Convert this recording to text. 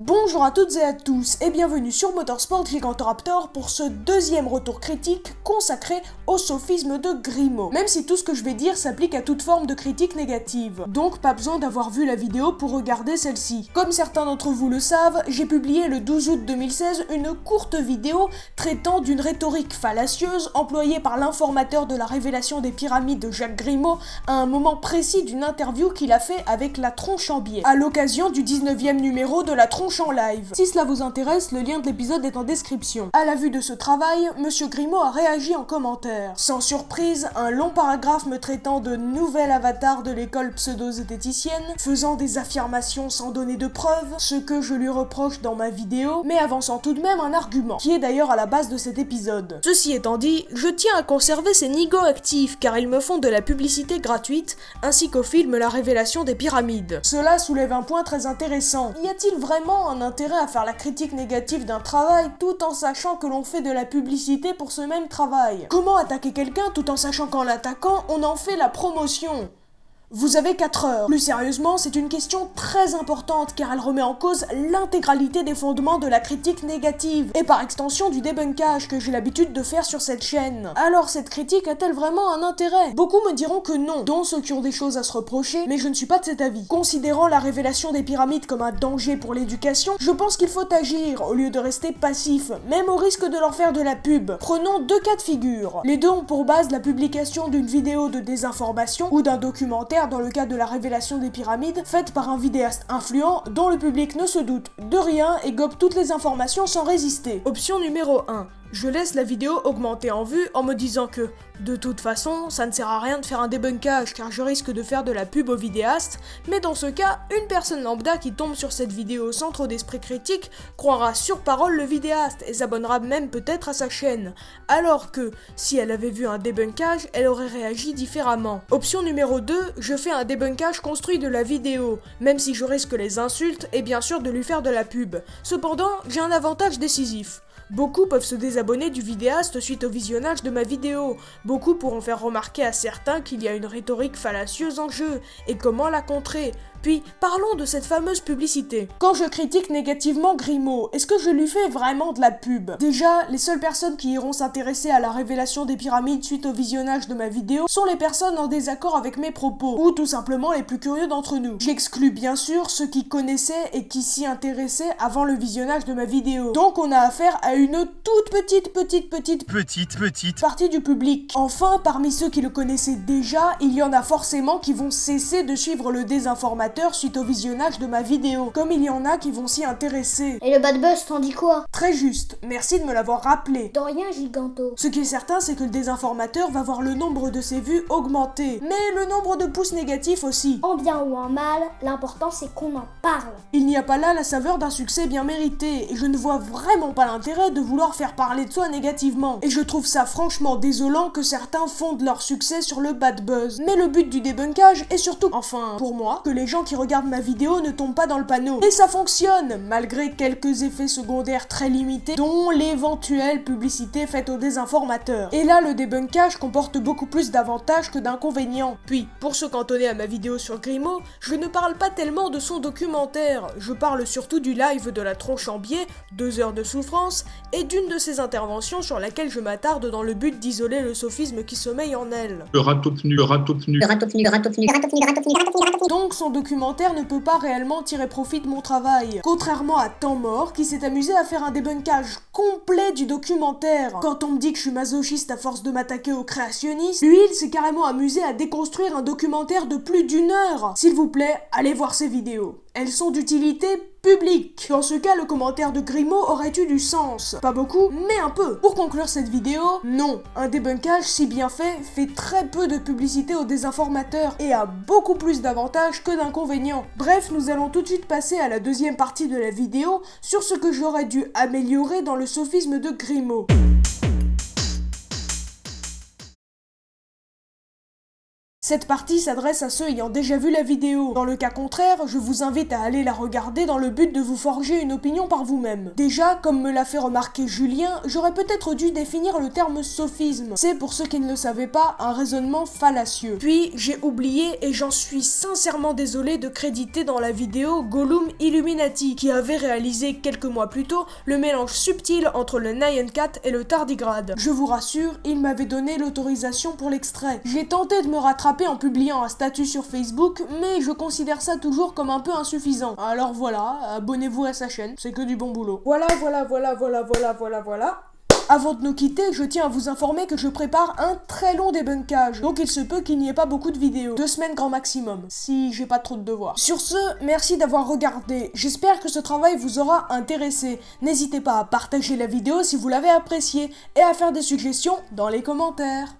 Bonjour à toutes et à tous et bienvenue sur Motorsport Gigantoraptor pour ce deuxième retour critique consacré au sophisme de Grimaud. Même si tout ce que je vais dire s'applique à toute forme de critique négative, donc pas besoin d'avoir vu la vidéo pour regarder celle-ci. Comme certains d'entre vous le savent, j'ai publié le 12 août 2016 une courte vidéo traitant d'une rhétorique fallacieuse employée par l'informateur de la révélation des pyramides de Jacques Grimaud à un moment précis d'une interview qu'il a fait avec la Tronche en biais, à l'occasion du 19e numéro de la Tronche en live. Si cela vous intéresse, le lien de l'épisode est en description. À la vue de ce travail, Monsieur Grimaud a réagi en commentaire. Sans surprise, un long paragraphe me traitant de nouvel avatar de l'école pseudo-zététicienne, faisant des affirmations sans donner de preuves, ce que je lui reproche dans ma vidéo, mais avançant tout de même un argument, qui est d'ailleurs à la base de cet épisode. Ceci étant dit, je tiens à conserver ces nigauds actifs, car ils me font de la publicité gratuite, ainsi qu'au film La Révélation des Pyramides. Cela soulève un point très intéressant. Y a-t-il vraiment un intérêt à faire la critique négative d'un travail tout en sachant que l'on fait de la publicité pour ce même travail? Comment attaquer quelqu'un tout en sachant qu'en l'attaquant, on en fait la promotion? Vous avez 4 heures. Plus sérieusement, c'est une question très importante car elle remet en cause l'intégralité des fondements de la critique négative et par extension du débunkage que j'ai l'habitude de faire sur cette chaîne. Alors cette critique a-t-elle vraiment un intérêt? Beaucoup me diront que non, dont ceux qui ont des choses à se reprocher, mais je ne suis pas de cet avis. Considérant la révélation des pyramides comme un danger pour l'éducation, je pense qu'il faut agir au lieu de rester passif, même au risque de leur faire de la pub. Prenons 2 cas de figure. Les deux ont pour base la publication d'une vidéo de désinformation ou d'un documentaire dans le cas de la révélation des pyramides, faite par un vidéaste influent dont le public ne se doute de rien et gobe toutes les informations sans résister. Option numéro 1. Je laisse la vidéo augmenter en vue en me disant que, de toute façon, ça ne sert à rien de faire un débunkage car je risque de faire de la pub au vidéaste, mais dans ce cas, une personne lambda qui tombe sur cette vidéo sans trop d'esprit critique croira sur parole le vidéaste et s'abonnera même peut-être à sa chaîne, alors que, si elle avait vu un débunkage, elle aurait réagi différemment. Option numéro 2, je fais un débunkage construit de la vidéo, même si je risque les insultes et bien sûr de lui faire de la pub. Cependant, j'ai un avantage décisif. Beaucoup peuvent se désabonner du vidéaste suite au visionnage de ma vidéo. Beaucoup pourront faire remarquer à certains qu'il y a une rhétorique fallacieuse en jeu, et comment la contrer. Puis, parlons de cette fameuse publicité. Quand je critique négativement Grimaud, est-ce que je lui fais vraiment de la pub? Déjà, les seules personnes qui iront s'intéresser à la révélation des pyramides suite au visionnage de ma vidéo sont les personnes en désaccord avec mes propos, ou tout simplement les plus curieux d'entre nous. J'exclus bien sûr ceux qui connaissaient et qui s'y intéressaient avant le visionnage de ma vidéo. Donc on a affaire à une toute petite partie du public. Enfin, parmi ceux qui le connaissaient déjà, il y en a forcément qui vont cesser de suivre le désinformateur suite au visionnage de ma vidéo, comme il y en a qui vont s'y intéresser. Et le bad buzz, t'en dis quoi? Très juste, merci de me l'avoir rappelé. De rien, Giganto. Ce qui est certain, c'est que le désinformateur va voir le nombre de ses vues augmenter, mais le nombre de pouces négatifs aussi. En bien ou en mal, l'important c'est qu'on en parle. Il n'y a pas là la saveur d'un succès bien mérité, et je ne vois vraiment pas l'intérêt de vouloir faire parler de soi négativement. Et je trouve ça franchement désolant que certains fondent leur succès sur le bad buzz. Mais le but du débunkage est surtout, enfin, pour moi, que les gens qui regardent ma vidéo ne tombent pas dans le panneau. Et ça fonctionne, malgré quelques effets secondaires très limités, dont l'éventuelle publicité faite aux désinformateurs. Et là, le débunkage comporte beaucoup plus d'avantages que d'inconvénients. Puis, pour se cantonner à ma vidéo sur Grimaud, je ne parle pas tellement de son documentaire, je parle surtout du live de la Tronche en biais, 2 heures de souffrance, et d'une de ses interventions sur laquelle je m'attarde dans le but d'isoler le sophisme qui sommeille en elle. Le rat obtenu. Donc son documentaire ne peut pas réellement tirer profit de mon travail. Contrairement à Temps Mort, qui s'est amusé à faire un débunkage complet du documentaire. Quand on me dit que je suis masochiste à force de m'attaquer aux créationnistes, lui il s'est carrément amusé à déconstruire un documentaire de plus d'1 heure. S'il vous plaît, allez voir ces vidéos. Elles sont d'utilité publique. Dans ce cas, le commentaire de Grimaud aurait eu du sens. Pas beaucoup, mais un peu. Pour conclure cette vidéo, non. Un débunkage, si bien fait très peu de publicité aux désinformateurs et a beaucoup plus d'avantages que d'inconvénients. Bref, nous allons tout de suite passer à la deuxième partie de la vidéo sur ce que j'aurais dû améliorer dans le sophisme de Grimaud. Cette partie s'adresse à ceux ayant déjà vu la vidéo. Dans le cas contraire, je vous invite à aller la regarder dans le but de vous forger une opinion par vous-même. Déjà, comme me l'a fait remarquer Julien, j'aurais peut-être dû définir le terme sophisme. C'est, pour ceux qui ne le savaient pas, un raisonnement fallacieux. Puis, j'ai oublié, et j'en suis sincèrement désolé, de créditer dans la vidéo Gollum Illuminati, qui avait réalisé quelques mois plus tôt le mélange subtil entre le Nyan Cat et le tardigrade. Je vous rassure, il m'avait donné l'autorisation pour l'extrait. J'ai tenté de me rattraper en publiant un statut sur Facebook, mais je considère ça toujours comme un peu insuffisant. Alors voilà, abonnez-vous à sa chaîne, c'est que du bon boulot. Voilà. Avant de nous quitter, je tiens à vous informer que je prépare un très long débunkage, donc il se peut qu'il n'y ait pas beaucoup de vidéos. 2 semaines grand maximum, si j'ai pas trop de devoirs. Sur ce, merci d'avoir regardé, j'espère que ce travail vous aura intéressé. N'hésitez pas à partager la vidéo si vous l'avez appréciée, et à faire des suggestions dans les commentaires.